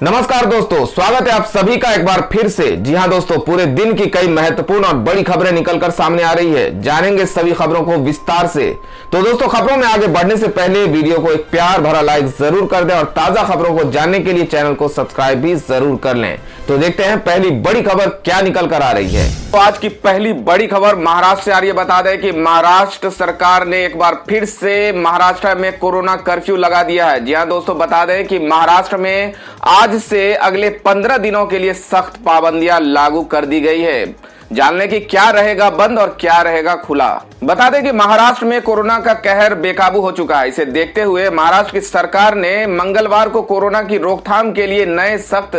नमस्कार दोस्तों, स्वागत है आप सभी का एक बार फिर से। जी हां दोस्तों, पूरे दिन की कई महत्वपूर्ण और बड़ी खबरें निकलकर सामने आ रही है। जानेंगे सभी खबरों को विस्तार से। तो दोस्तों, खबरों में आगे बढ़ने से पहले वीडियो को एक प्यार भरा लाइक जरूर कर दें और ताजा खबरों को जानने के लिए चैनल को सब्सक्राइब भी जरूर कर लें। तो देखते हैं पहली बड़ी खबर क्या निकल कर आ रही है। तो आज की पहली बड़ी खबर महाराष्ट्र से आ रही है। बता दें कि महाराष्ट्र सरकार ने एक बार फिर से महाराष्ट्र में कोरोना कर्फ्यू लगा दिया है। जी हां दोस्तों, बता दें कि महाराष्ट्र में आज से अगले 15 दिनों के लिए सख्त पाबंदियां लागू कर दी गई है। जानने की क्या रहेगा बंद और क्या रहेगा खुला। बता दें कि महाराष्ट्र में कोरोना का कहर बेकाबू हो चुका है। इसे देखते हुए महाराष्ट्र की सरकार ने मंगलवार को कोरोना की रोकथाम के लिए नए सख्त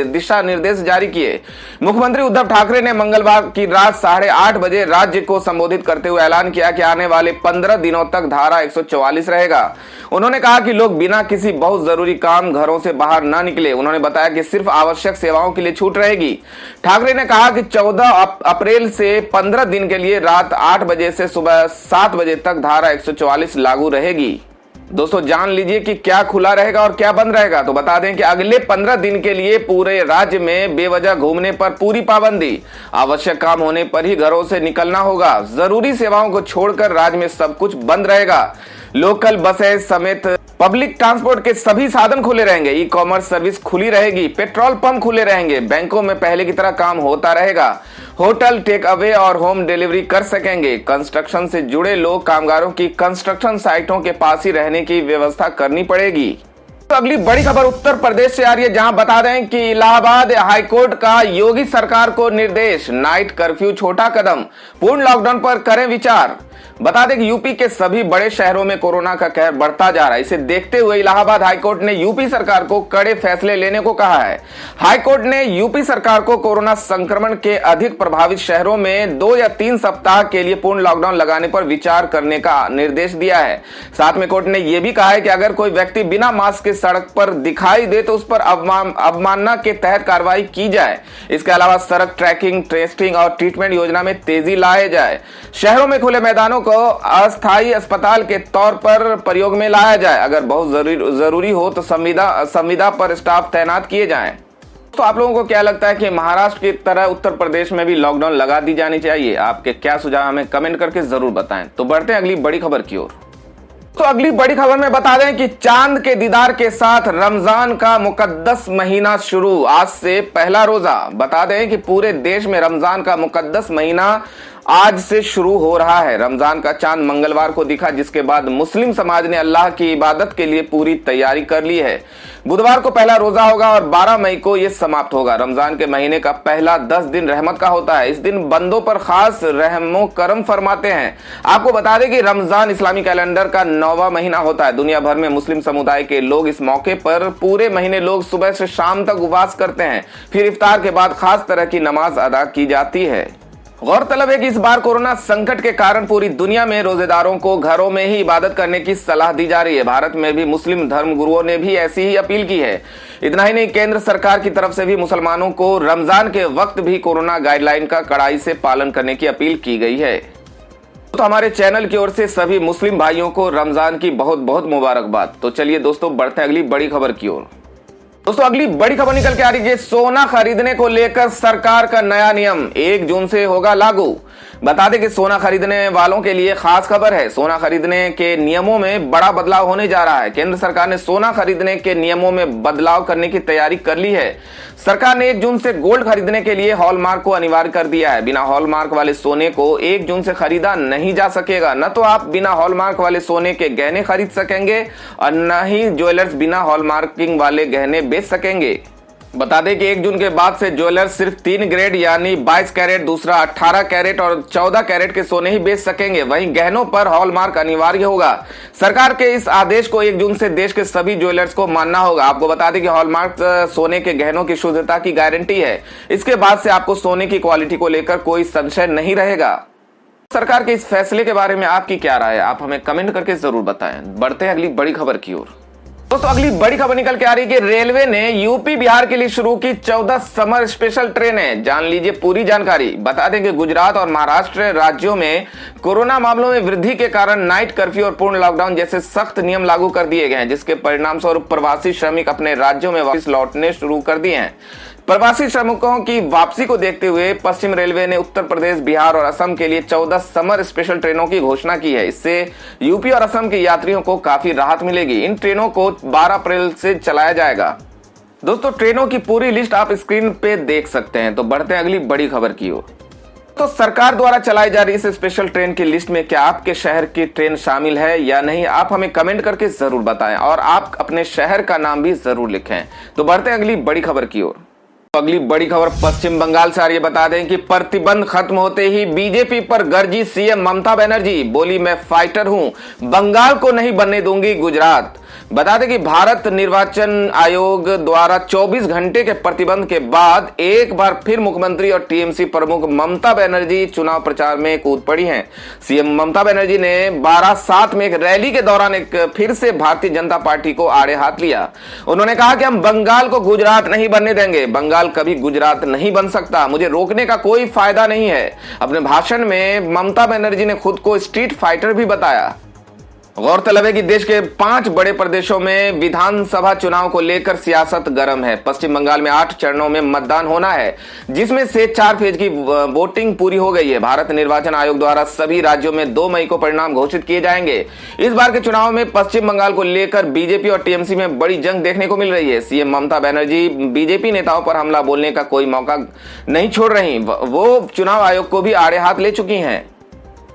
दिशा निर्देश जारी किए। मुख्यमंत्री उद्धव ठाकरे ने मंगलवार की रात 8:30 बजे राज्य को संबोधित करते हुए ऐलान किया कि आने वाले 15 दिनों तक धारा 144 रहेगा। उन्होंने कहा कि लोग बिना किसी बहुत जरूरी काम घरों से बाहर न निकले। उन्होंने बताया कि सिर्फ आवश्यक सेवाओं के लिए छूट रहेगी। ठाकरे ने कहा कि 14 अप्रैल से 15 दिन के लिए रात 8 बजे से सुबह 7 बजे तक धारा 144 लागू रहेगी। दोस्तों, जान लीजिए कि क्या खुला रहेगा और क्या बंद रहेगा। तो बता दें कि अगले 15 दिन के लिए पूरे राज्य में बेवजह घूमने पर पूरी पाबंदी। आवश्यक काम होने पर ही घरों से निकलना होगा। जरूरी सेवाओं को छोड़कर राज्य में सब कुछ बंद रहेगा। लोकल बसें समेत पब्लिक ट्रांसपोर्ट के सभी साधन खुले रहेंगे। ई कॉमर्स सर्विस खुली रहेगी। पेट्रोल पंप खुले रहेंगे। बैंकों में पहले की तरह काम होता रहेगा। होटल टेक अवे और होम डिलीवरी कर सकेंगे। कंस्ट्रक्शन से जुड़े लोग कामगारों की कंस्ट्रक्शन साइटों के पास ही रहने की व्यवस्था करनी पड़ेगी। तो अगली बड़ी खबर उत्तर प्रदेश से आ रही है, जहां बता दें कि इलाहाबाद हाईकोर्ट का योगी सरकार को निर्देश। नाइट कर्फ्यू छोटा कदम, पूर्ण लॉकडाउन पर करें विचार। बता दें कि यूपी के सभी बड़े शहरों में कोरोना का कहर बढ़ता जा रहा है। इसे देखते हुए इलाहाबाद हाईकोर्ट ने यूपी सरकार को कड़े फैसले लेने को कहा है। हाईकोर्ट ने यूपी सरकार को कोरोना संक्रमण के अधिक प्रभावित शहरों में 2 या 3 सप्ताह के लिए पूर्ण लॉकडाउन लगाने पर विचार करने का निर्देश दिया है। साथ में कोर्ट ने यह भी कहा है कि अगर कोई व्यक्ति बिना मास्क के सड़क पर दिखाई दे तो उस पर अवमानना के तहत कार्रवाई की जाए। इसके अलावा सड़क ट्रैकिंग, टेस्टिंग और ट्रीटमेंट योजना में तेजी लाए जाए। शहरों में खुले मैदानों को अस्थायी अस्पताल के तौर पर प्रयोग में लाया जाए। अगर बहुत जरूरी हो तो संविदा पर स्टाफ तैनात किए जाएं। तो आप लोगों को क्या लगता है कि महाराष्ट्र की तरह उत्तर प्रदेश में भी लॉकडाउन लगा दी जानी चाहिए? आपके क्या सुझाव हमें कमेंट करके जरूर बताएं। तो बढ़ते हैं अगली बड़ी खबर की ओर। तो अगली बड़ी खबर में बता दें कि चांद के दीदार के साथ रमजान का मुकद्दस महीना शुरू। आज से पहला रोजा। बता दें कि पूरे देश में रमजान का मुकद्दस महीना आज से शुरू हो रहा है। रमजान का चांद मंगलवार को दिखा, जिसके बाद मुस्लिम समाज ने अल्लाह की इबादत के लिए पूरी तैयारी कर ली है। बुधवार को पहला रोजा होगा और 12 मई को यह समाप्त होगा। रमजान के महीने का पहला 10 दिन रहमत का होता है। इस दिन बंदों पर खास रहमो करम फरमाते हैं। आपको बता दें कि रमजान इस्लामी कैलेंडर का 9वां महीना होता है। दुनिया भर में मुस्लिम समुदाय के लोग इस मौके पर पूरे महीने लोग सुबह से शाम तक उपवास करते हैं। फिर इफ्तार के बाद खास तरह की नमाज अदा की जाती है। गौरतलब है कि इस बार कोरोना संकट के कारण पूरी दुनिया में रोजेदारों को घरों में ही इबादत करने की सलाह दी जा रही है। भारत में भी मुस्लिम धर्म गुरुओं ने भी ऐसी ही अपील की है। इतना ही नहीं, केंद्र सरकार की तरफ से भी मुसलमानों को रमजान के वक्त भी कोरोना गाइडलाइन का कड़ाई से पालन करने की अपील की गई है। तो हमारे चैनल की ओर से सभी मुस्लिम भाइयों को रमजान की बहुत बहुत मुबारकबाद। तो चलिए दोस्तों, बढ़ते हैं अगली बड़ी खबर की ओर। दोस्तों, अगली बड़ी खबर निकल के आ रही है। सोना खरीदने को लेकर सरकार का नया नियम 1 जून से होगा लागू। बता दें कि सोना खरीदने वालों के लिए खास खबर है। सोना खरीदने के नियमों में बड़ा बदलाव होने जा रहा है। केंद्र सरकार ने सोना खरीदने के नियमों में बदलाव करने की तैयारी कर ली है। सरकार ने 1 जून से गोल्ड खरीदने के लिए हॉलमार्क को अनिवार्य कर दिया है। बिना हॉलमार्क वाले सोने को 1 जून से खरीदा नहीं जा सकेगा। न तो आप बिना हॉलमार्क वाले सोने के गहने खरीद सकेंगे और न ही ज्वेलर्स बिना हॉलमार्किंग वाले गहने बेच सकेंगे। बता दें कि 1 जून के बाद से ज्वेलर्स सिर्फ 3 ग्रेड यानी 22 कैरेट, दूसरा 18 कैरेट और 14 कैरेट के सोने ही बेच सकेंगे। वहीं गहनों पर हॉलमार्क अनिवार्य होगा। सरकार के इस आदेश को 1 जून से देश के सभी ज्वेलर्स को मानना होगा। आपको बता दें कि हॉलमार्क सोने के गहनों की शुद्धता की गारंटी है। इसके बाद से आपको सोने की क्वालिटी को लेकर कोई संशय नहीं रहेगा। सरकार के इस फैसले के बारे में आपकी क्या राय है? आप हमें कमेंट करके जरूर बताएं। बढ़ते हैं अगली बड़ी खबर की ओर। दोस्तों अगली बड़ी खबर निकल के आ रही है कि रेलवे ने यूपी बिहार के लिए शुरू की 14 समर स्पेशल ट्रेनें। जान लीजिए पूरी जानकारी। बता दें कि गुजरात और महाराष्ट्र राज्यों में कोरोना मामलों में वृद्धि के कारण नाइट कर्फ्यू और पूर्ण लॉकडाउन जैसे सख्त नियम लागू कर दिए गए हैं, जिसके परिणाम स्वरूप प्रवासी श्रमिक अपने राज्यों में वापस लौटने शुरू कर दिए हैं। प्रवासी श्रमिकों की वापसी को देखते हुए पश्चिम रेलवे ने उत्तर प्रदेश, बिहार और असम के लिए 14 समर स्पेशल ट्रेनों की घोषणा की है। इससे यूपी और असम के यात्रियों को काफी राहत मिलेगी। इन ट्रेनों को 12 अप्रैल से चलाया जाएगा। दोस्तों ट्रेनों की पूरी लिस्ट आप स्क्रीन पे देख सकते हैं। तो बढ़ते हैं अगली बड़ी खबर की ओर। तो सरकार द्वारा चलाई जा रही इस स्पेशल ट्रेन की लिस्ट में क्या आपके शहर की ट्रेन शामिल है या नहीं, आप हमें कमेंट करके जरूर बताएं और आप अपने शहर का नाम भी जरूर लिखें। तो बढ़ते हैं अगली बड़ी खबर की ओर। अगली बड़ी खबर पश्चिम बंगाल से आ रही है। बता दें कि प्रतिबंध खत्म होते ही बीजेपी पर गरजी सीएम ममता बनर्जी, बोली मैं फाइटर हूं, बंगाल को नहीं बनने दूंगी गुजरात। बता दें कि भारत निर्वाचन आयोग द्वारा 24 घंटे के प्रतिबंध के बाद एक बार फिर मुख्यमंत्री और टीएमसी प्रमुख ममता बनर्जी चुनाव प्रचार में कूद पड़ी हैं। सीएम ममता बनर्जी ने 12/7 में एक रैली के दौरान एक फिर से भारतीय जनता पार्टी को आड़े हाथ लिया। उन्होंने कहा कि हम बंगाल को गुजरात नहीं बनने देंगे, बंगाल कभी गुजरात नहीं बन सकता, मुझे रोकने का कोई फायदा नहीं है। अपने भाषण में ममता बनर्जी ने खुद को स्ट्रीट फाइटर भी बताया। गौरतलब है कि देश के 5 बड़े प्रदेशों में विधानसभा चुनाव को लेकर सियासत गर्म है। पश्चिम बंगाल में 8 चरणों में मतदान होना है, जिसमें से 4 फेज की वोटिंग पूरी हो गई है। भारत निर्वाचन आयोग द्वारा सभी राज्यों में 2 मई को परिणाम घोषित किए जाएंगे। इस बार के चुनाव में पश्चिम बंगाल को लेकर बीजेपी और टीएमसी में बड़ी जंग देखने को मिल रही है। सीएम ममता बनर्जी बीजेपी नेताओं पर हमला बोलने का कोई मौका नहीं छोड़ रही, वो चुनाव आयोग को भी आड़े हाथ ले चुकी हैं।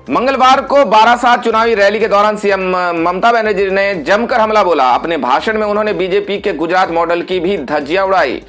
मंगलवार को 12/7 चुनावी रैली के दौरान सीएम ममता बनर्जी ने जमकर हमला बोला। अपने भाषण में उन्होंने बीजेपी के गुजरात मॉडल की भी धज्जियां उड़ाई।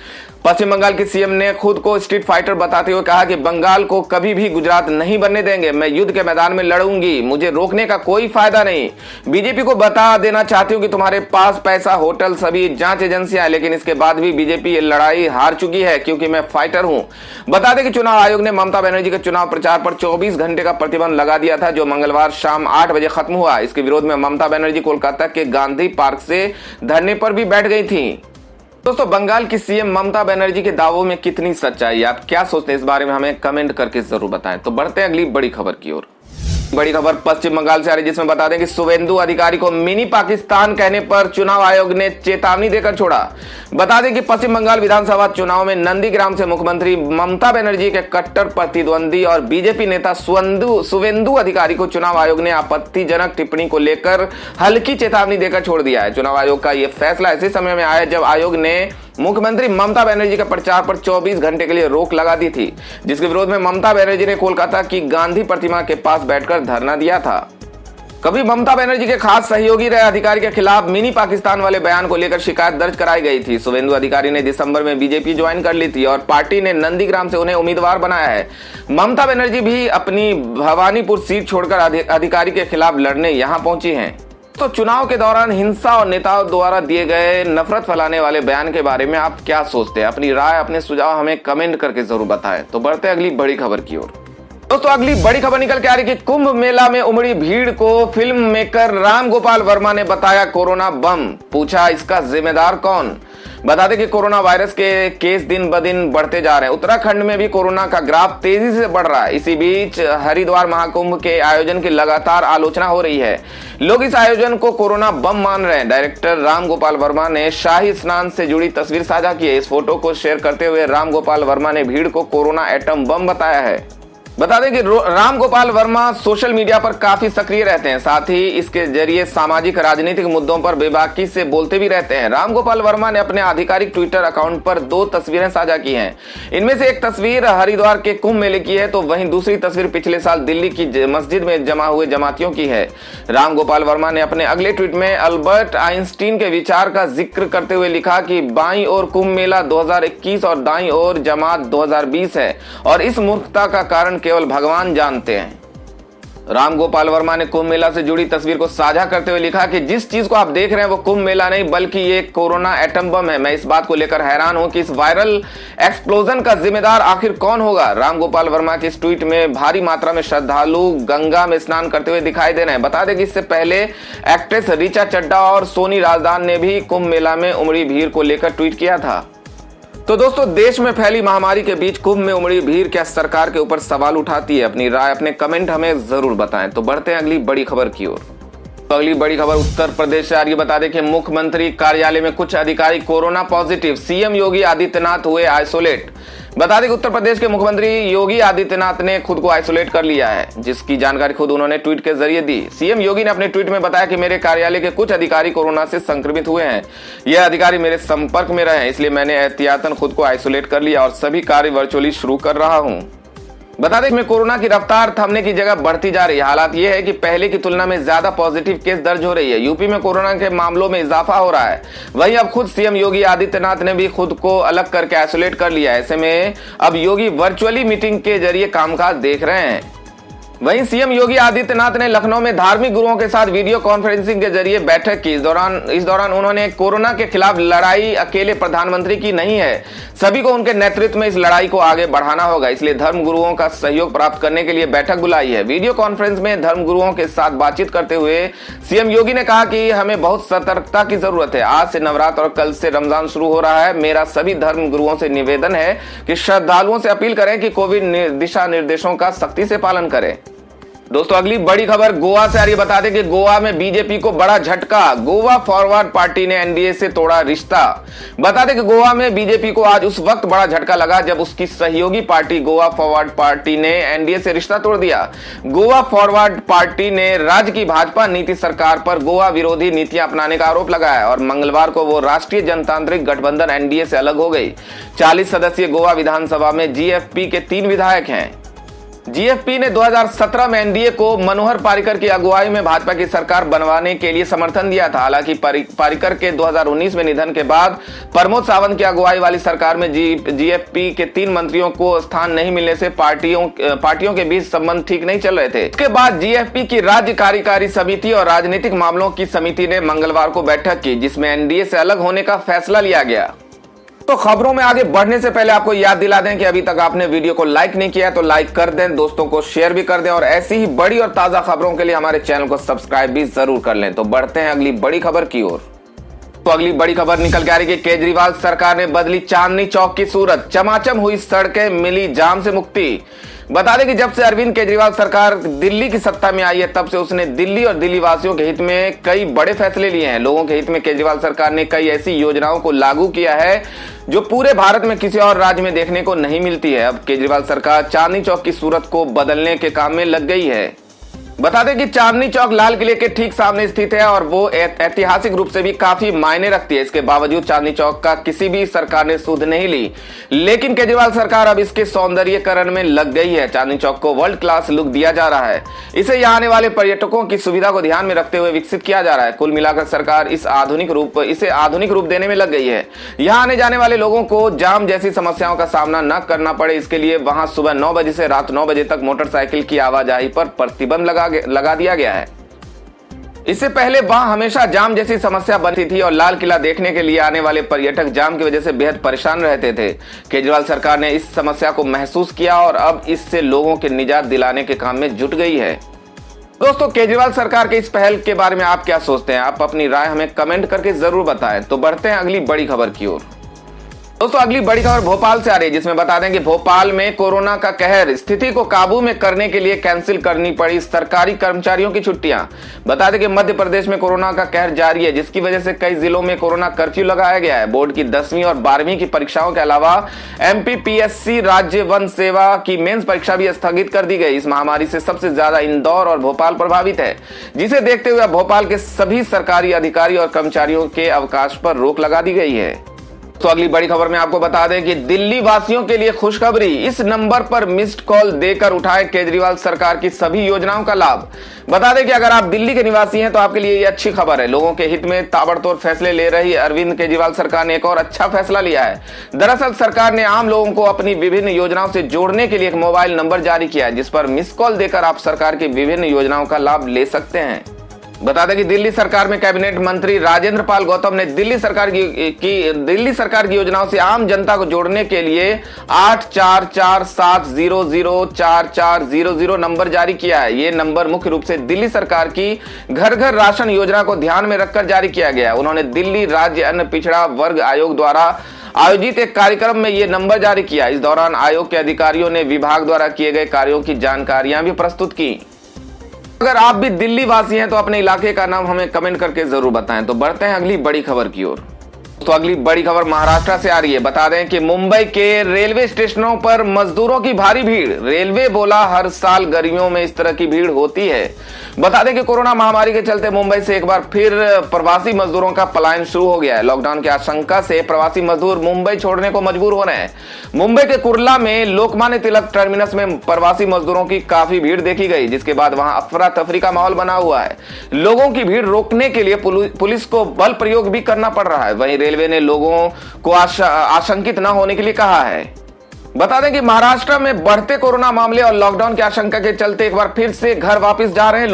पश्चिम बंगाल के सीएम ने खुद को स्ट्रीट फाइटर बताते हुए कहा कि बंगाल को कभी भी गुजरात नहीं बनने देंगे, मैं युद्ध के मैदान में लड़ूंगी, मुझे रोकने का कोई फायदा नहीं। बीजेपी को बता देना चाहती हूँ कि तुम्हारे पास पैसा, होटल, सभी जांच एजेंसियां, लेकिन इसके बाद भी बीजेपी ये लड़ाई हार चुकी है क्योंकि मैं फाइटर हूं। बता दें कि चुनाव आयोग ने ममता बनर्जी के चुनाव प्रचार पर 24 घंटे का प्रतिबंध लगा दिया था, जो मंगलवार शाम 8 बजे खत्म हुआ। इसके विरोध में ममता बनर्जी कोलकाता के गांधी पार्क से धरने पर भी बैठ गई थी। दोस्तों बंगाल की सीएम ममता बनर्जी के दावों में कितनी सच्चाई है, आप क्या सोचते हैं इस बारे में हमें कमेंट करके जरूर बताएं। तो बढ़ते हैं अगली बड़ी खबर की ओर। बड़ी खबर पश्चिम बंगाल से आ रही है, जिसमें बता दें कि शुवेंदु अधिकारी को मिनी पाकिस्तान कहने पर चुनाव आयोग ने चेतावनी देकर छोड़ा। बता दें कि पश्चिम बंगाल विधानसभा चुनाव में नंदीग्राम से मुख्यमंत्री ममता बनर्जी के कट्टर प्रतिद्वंदी और बीजेपी नेता शुवेंदु अधिकारी को चुनाव आयोग ने आपत्तिजनक टिप्पणी को लेकर हल्की चेतावनी देकर छोड़ दिया है। चुनाव आयोग का यह फैसला ऐसे समय में आया जब आयोग ने मुख्यमंत्री ममता बनर्जी के प्रचार पर 24 घंटे के लिए रोक लगा दी थी, जिसके विरोध में ममता बनर्जी ने कोलकाता की गांधी प्रतिमा के पास बैठकर धरना दिया था। कभी ममता बनर्जी के खास सहयोगी रहे अधिकारी के खिलाफ मिनी पाकिस्तान वाले बयान को लेकर शिकायत दर्ज कराई गई थी। शुवेंदु अधिकारी ने दिसंबर में बीजेपी ज्वाइन कर ली थी और पार्टी ने नंदीग्राम से उन्हें उम्मीदवार बनाया है। ममता बनर्जी भी अपनी भवानीपुर सीट छोड़कर अधिकारी के खिलाफ लड़ने यहां पहुंची हैं। तो चुनाव के दौरान हिंसा और नेताओं द्वारा दिए गए नफरत फैलाने वाले बयान के बारे में आप क्या सोचते हैं? अपनी राय, अपने सुझाव हमें कमेंट करके जरूर बताएं। तो बढ़ते हैं अगली बड़ी खबर की ओर। दोस्तों अगली बड़ी खबर निकल के आ रही है कि कुंभ मेला में उमड़ी भीड़ को फिल्म मेकर राम गोपाल वर्मा ने बताया कोरोना बम। पूछा इसका जिम्मेदार कौन? बता दें कि कोरोना वायरस के केस दिन ब दिन बढ़ते जा रहे हैं। उत्तराखंड में भी कोरोना का ग्राफ तेजी से बढ़ रहा है। इसी बीच हरिद्वार महाकुंभ के आयोजन की लगातार आलोचना हो रही है। लोग इस आयोजन को कोरोना बम मान रहे हैं। डायरेक्टर राम गोपाल वर्मा ने शाही स्नान से जुड़ी तस्वीर साझा की है। इस फोटो को शेयर करते हुए राम गोपाल वर्मा ने भीड़ को कोरोना एटम बम बताया है। बता दें कि राम गोपाल वर्मा सोशल मीडिया पर काफी सक्रिय रहते हैं, साथ ही इसके जरिए सामाजिक राजनीतिक मुद्दों पर बेबाकी से बोलते भी रहते हैं। राम गोपाल वर्मा ने अपने आधिकारिक ट्विटर अकाउंट पर 2 तस्वीरें साझा की हैं। इनमें से एक तस्वीर हरिद्वार के कुंभ मेले की है, तो वहीं दूसरी तस्वीर पिछले साल दिल्ली की मस्जिद में जमा हुए जमातियों की है। राम गोपाल वर्मा ने अपने अगले ट्वीट में अल्बर्ट आइंस्टीन के विचार का जिक्र करते हुए लिखा कि बाईं ओर कुंभ मेला 2021 और दाईं ओर जमात 2020 है और इस मूर्खता का कारण केवल भगवान जानते हैं। राम गोपाल वर्मा ने कुंभ मेला से जुड़ी तस्वीर को साझा करते हुए लिखा कि जिस चीज को आप देख रहे हैं वो कुंभ मेला नहीं बल्कि ये कोरोना एटम बम है। मैं इस बात को लेकर हैरान हूं कि इस वायरल एक्सप्लोजन का जिम्मेदार आखिर कौन होगा। राम गोपाल वर्मा के इस ट्वीट में भारी मात्रा में श्रद्धालु गंगा में स्नान करते हुए दिखाई दे रहे हैं। बता दें कि इससे पहले एक्ट्रेस ऋचा चड्ढा और सोनी राजदान ने भी कुंभ मेला में उमड़ी भीड़ को लेकर ट्वीट किया था। तो दोस्तों, देश में फैली महामारी के बीच कुंभ में उमड़ी भीड़ क्या सरकार के ऊपर सवाल उठाती है? अपनी राय, अपने कमेंट हमें जरूर बताएं। तो बढ़ते हैं अगली बड़ी खबर की ओर। तो अगली बड़ी खबर उत्तर प्रदेश से आ रही है। बता दें कि मुख्यमंत्री कार्यालय में कुछ अधिकारी corona positive, CM Yogi Adityanath हुए आइसोलेट। बता दें कि उत्तर प्रदेश के मुख्यमंत्री योगी आदित्यनाथ ने खुद को आइसोलेट कर लिया है, जिसकी जानकारी खुद उन्होंने ट्वीट के जरिए दी। सीएम योगी ने अपने ट्वीट में बताया कि मेरे कार्यालय के कुछ अधिकारी कोरोना से संक्रमित हुए हैं। यह अधिकारी मेरे संपर्क में रहे हैं, इसलिए मैंने एहतियातन खुद को आइसोलेट कर लिया और सभी कार्य वर्चुअली शुरू कर रहा हूं। बता दें, कोरोना की रफ्तार थमने की जगह बढ़ती जा रही है। हालात यह है कि पहले की तुलना में ज्यादा पॉजिटिव केस दर्ज हो रही है। यूपी में कोरोना के मामलों में इजाफा हो रहा है। वहीं अब खुद सीएम योगी आदित्यनाथ ने भी खुद को अलग करके आइसोलेट कर लिया है। ऐसे में अब योगी वर्चुअली मीटिंग के जरिए कामकाज देख रहे हैं। वहीं सीएम योगी आदित्यनाथ ने लखनऊ में धार्मिक गुरुओं के साथ वीडियो कॉन्फ्रेंसिंग के जरिए बैठक की। इस दौरान उन्होंने कोरोना के खिलाफ लड़ाई अकेले प्रधानमंत्री की नहीं है, सभी को उनके नेतृत्व में इस लड़ाई को आगे बढ़ाना होगा, इसलिए धर्म गुरुओं का सहयोग प्राप्त करने के लिए बैठक बुलाई है। वीडियो कॉन्फ्रेंस में धर्म गुरुओं के साथ बातचीत करते हुए सीएम योगी ने कहा कि हमें बहुत सतर्कता की जरूरत है। आज से नवरात्र और कल से रमजान शुरू हो रहा है। मेरा सभी धर्म गुरुओं से निवेदन है कि श्रद्धालुओं से अपील करें कि कोविड दिशा निर्देशों का सख्ती से पालन करें। दोस्तों, अगली बड़ी खबर गोवा से आ रही है। बता दें कि गोवा में बीजेपी को बड़ा झटका, गोवा फॉरवर्ड पार्टी ने एनडीए से तोड़ा रिश्ता। बता दें कि गोवा में बीजेपी को आज उस वक्त बड़ा झटका लगा जब उसकी सहयोगी पार्टी गोवा फॉरवर्ड पार्टी ने एनडीए से रिश्ता तोड़ दिया। गोवा फॉरवर्ड पार्टी ने राज्य की भाजपा नीति सरकार पर गोवा विरोधी नीतियां अपनाने का आरोप लगाया और मंगलवार को वो राष्ट्रीय जनतांत्रिक गठबंधन एनडीए से अलग हो गई। 40 सदस्यीय गोवा विधानसभा में जीएफपी के 3 विधायक हैं। जीएफपी ने 2017 में एनडीए को मनोहर पारिकर की अगुवाई में भाजपा की सरकार बनवाने के लिए समर्थन दिया था। हालांकि पारिकर के 2019 में निधन के बाद प्रमोद सावंत की अगुवाई वाली सरकार में जीएफपी के 3 मंत्रियों को स्थान नहीं मिलने से पार्टियों के बीच संबंध ठीक नहीं चल रहे थे। इसके बाद जीएफपी की राज्य कार्यकारी समिति और राजनीतिक मामलों की समिति ने मंगलवार को बैठक की, जिसमें एनडीए से अलग होने का फैसला लिया गया। तो खबरों में आगे बढ़ने से पहले आपको याद दिला दें कि अभी तक आपने वीडियो को लाइक नहीं किया तो लाइक कर दें, दोस्तों को शेयर भी कर दें और ऐसी ही बड़ी और ताजा खबरों के लिए हमारे चैनल को सब्सक्राइब भी जरूर कर लें। तो बढ़ते हैं अगली बड़ी खबर की ओर। तो अगली बड़ी खबर निकल के आ रही है कि केजरीवाल सरकार ने बदली चांदनी चौक की सूरत, चमाचम हुई सड़कें, मिली जाम से मुक्ति। बता दें कि जब से अरविंद केजरीवाल सरकार दिल्ली की सत्ता में आई है तब से उसने दिल्ली और दिल्ली वासियों के हित में कई बड़े फैसले लिए हैं। लोगों के हित में केजरीवाल सरकार ने कई ऐसी योजनाओं को लागू किया है जो पूरे भारत में किसी और राज्य में देखने को नहीं मिलती है। अब केजरीवाल सरकार चांदनी चौक की सूरत को बदलने के काम में लग गई है। बता दें कि चांदनी चौक लाल किले के ठीक सामने स्थित है और वो ऐतिहासिक रूप से भी काफी मायने रखती है। इसके बावजूद चांदनी चौक का किसी भी सरकार ने सुध नहीं ली, लेकिन केजरीवाल सरकार अब इसके सौंदर्यीकरण में लग गई है। चांदनी चौक को वर्ल्ड क्लास लुक दिया जा रहा है। इसे यहाँ आने वाले पर्यटकों की सुविधा को ध्यान में रखते हुए विकसित किया जा रहा है। कुल मिलाकर सरकार इसे आधुनिक रूप देने में लग गई है। यहाँ आने जाने वाले लोगों को जाम जैसी समस्याओं का सामना न करना पड़े, इसके लिए वहां सुबह 9 बजे से रात 9 बजे तक मोटरसाइकिल की आवाजाही पर प्रतिबंध लगा दिया गया है। इससे पहले वहां हमेशा जाम जैसी समस्या बनती थी और लाल किला देखने के लिए आने वाले पर्यटक जाम की वजह से बेहद परेशान रहते थे। केजरीवाल सरकार ने इस समस्या को महसूस किया और अब इससे लोगों के निजात दिलाने के काम में जुट गई है। दोस्तों, केजरीवाल सरकार के इस पहल के बारे में आप क्या सोचते हैं? आप अपनी राय हमें कमेंट करके जरूर बताएं। तो बढ़ते हैं अगली बड़ी खबर की ओर। दोस्तों, अगली बड़ी खबर भोपाल से आ रही है, जिसमें बता दें कि भोपाल में कोरोना का कहर, स्थिति को काबू में करने के लिए कैंसिल करनी पड़ी सरकारी कर्मचारियों की छुट्टियां। बता दें कि मध्य प्रदेश में कोरोना का कहर जारी है, जिसकी वजह से कई जिलों में कोरोना कर्फ्यू लगाया गया है। बोर्ड की 10वीं और 12वीं की परीक्षाओं के अलावा एमपीपीएससी राज्य वन सेवा की मेंस परीक्षा भी स्थगित कर दी गई। इस महामारी से सबसे ज्यादा इंदौर और भोपाल प्रभावित है, जिसे देखते हुए भोपाल के सभी सरकारी अधिकारी और कर्मचारियों के अवकाश पर रोक लगा दी गई है। तो अगली बड़ी खबर में आपको बता दें कि दिल्ली वासियों के लिए खुशखबरी, इस नंबर पर मिस्ड कॉल देकर उठाए केजरीवाल सरकार की सभी योजनाओं का लाभ। बता दें कि अगर आप दिल्ली के निवासी हैं तो आपके लिए ये अच्छी खबर है। लोगों के हित में ताबड़तोड़ फैसले ले रही अरविंद केजरीवाल सरकार ने एक और अच्छा फैसला लिया है। दरअसल सरकार ने आम लोगों को अपनी विभिन्न योजनाओं से जोड़ने के लिए एक मोबाइल नंबर जारी किया है, जिस पर मिस कॉल देकर आप सरकार की विभिन्न योजनाओं का लाभ ले सकते हैं। बता दें कि दिल्ली सरकार में कैबिनेट मंत्री राजेंद्र पाल गौतम ने दिल्ली सरकार की योजनाओं से आम जनता को जोड़ने के लिए 8447004400 नंबर जारी किया है। ये नंबर मुख्य रूप से दिल्ली सरकार की घर घर राशन योजना को ध्यान में रखकर जारी किया गया। उन्होंने दिल्ली राज्य अन्य पिछड़ा वर्ग आयोग द्वारा आयोजित एक कार्यक्रम में ये नंबर जारी किया। इस दौरान आयोग के अधिकारियों ने विभाग द्वारा किए गए कार्यों की जानकारियां भी प्रस्तुत की। अगर आप भी दिल्ली वासी हैं तो अपने इलाके का नाम हमें कमेंट करके जरूर बताएं। तो बढ़ते हैं अगली बड़ी खबर की ओर। तो अगली बड़ी खबर महाराष्ट्र से आ रही है। बता दें कि मुंबई के रेलवे स्टेशनों पर मजदूरों की भारी भीड़। रेलवे बोला हर साल गर्मियों में इस तरह की भीड़ होती है। बता दें कि कोरोना महामारी के चलते मुंबई से एक बार फिर प्रवासी मजदूरों का पलायन शुरू हो गया है। लॉकडाउन की आशंका से प्रवासी मजदूर मुंबई छोड़ने को मजबूर हो रहे हैं। मुंबई के कुर्ला में लोकमान्य तिलक टर्मिनस में प्रवासी मजदूरों की काफी भीड़ देखी गई, जिसके बाद वहां अफरा तफरी का माहौल बना हुआ है। लोगों की भीड़ रोकने के लिए पुलिस को बल प्रयोग भी करना पड़ रहा है। वहीं रेलवे ने लोगों को आशंकित न होने के लिए कहा है। बता दें कि महाराष्ट्र में बढ़ते कोरोना मामले और लॉकडाउन की आशंका के चलते एक बार फिर से घर वापस जा रहे हैं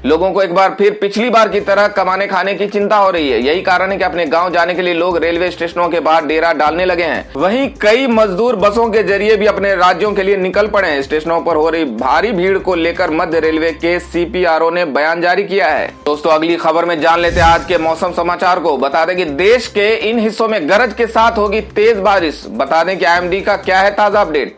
लोगों को एक बार फिर पिछली बार की तरह कमाने खाने की चिंता हो रही है। यही कारण है कि अपने गांव जाने के लिए लोग रेलवे स्टेशनों के बाहर डेरा डालने लगे हैं। वहीं कई मजदूर बसों के जरिए भी अपने राज्यों के लिए निकल पड़े हैं। स्टेशनों पर हो रही भारी भीड़ को लेकर मध्य रेलवे के CPRO ने बयान जारी किया है। दोस्तों अगली खबर में जान लेते हैं आज के मौसम समाचार को। बता दें कि देश के इन हिस्सों में गरज के साथ होगी तेज बारिश। बता दें कि IMD का क्या है ताजा अपडेट।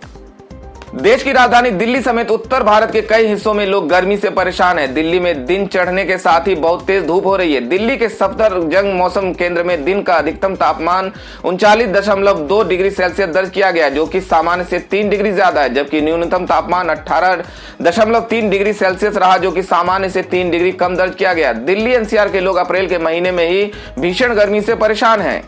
देश की राजधानी दिल्ली समेत उत्तर भारत के कई हिस्सों में लोग गर्मी से परेशान हैं। दिल्ली में दिन चढ़ने के साथ ही बहुत तेज धूप हो रही है। दिल्ली के सफदरजंग मौसम केंद्र में दिन का अधिकतम तापमान 39.2 डिग्री सेल्सियस दर्ज किया गया, जो कि सामान्य से 3 डिग्री ज्यादा है। जबकि न्यूनतम तापमान 18.3 डिग्री सेल्सियस रहा, जो कि सामान्य से 3 डिग्री कम दर्ज किया गया। दिल्ली NCR के लोग अप्रैल के महीने में ही भीषण गर्मी से परेशान हैं।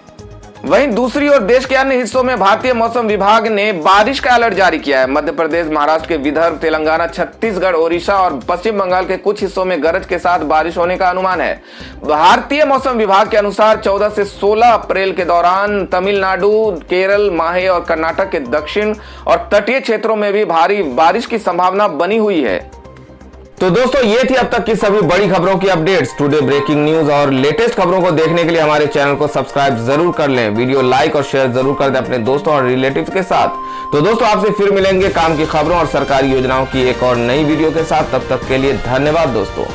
वहीं दूसरी ओर देश के अन्य हिस्सों में भारतीय मौसम विभाग ने बारिश का अलर्ट जारी किया है। मध्य प्रदेश, महाराष्ट्र के विदर्भ, तेलंगाना, छत्तीसगढ़, ओडिशा और पश्चिम बंगाल के कुछ हिस्सों में गरज के साथ बारिश होने का अनुमान है। भारतीय मौसम विभाग के अनुसार 14 से 16 अप्रैल के दौरान तमिलनाडु, केरल, माहे और कर्नाटक के दक्षिण और तटीय क्षेत्रों में भी भारी बारिश की संभावना बनी हुई है। तो दोस्तों ये थी अब तक की सभी बड़ी खबरों की अपडेट्स। टुडे ब्रेकिंग न्यूज और लेटेस्ट खबरों को देखने के लिए हमारे चैनल को सब्सक्राइब जरूर कर लें। वीडियो लाइक और शेयर जरूर कर दें अपने दोस्तों और रिलेटिव्स के साथ। तो दोस्तों आपसे फिर मिलेंगे काम की खबरों और सरकारी योजनाओं की एक और नई वीडियो के साथ। तब तक के लिए धन्यवाद दोस्तों।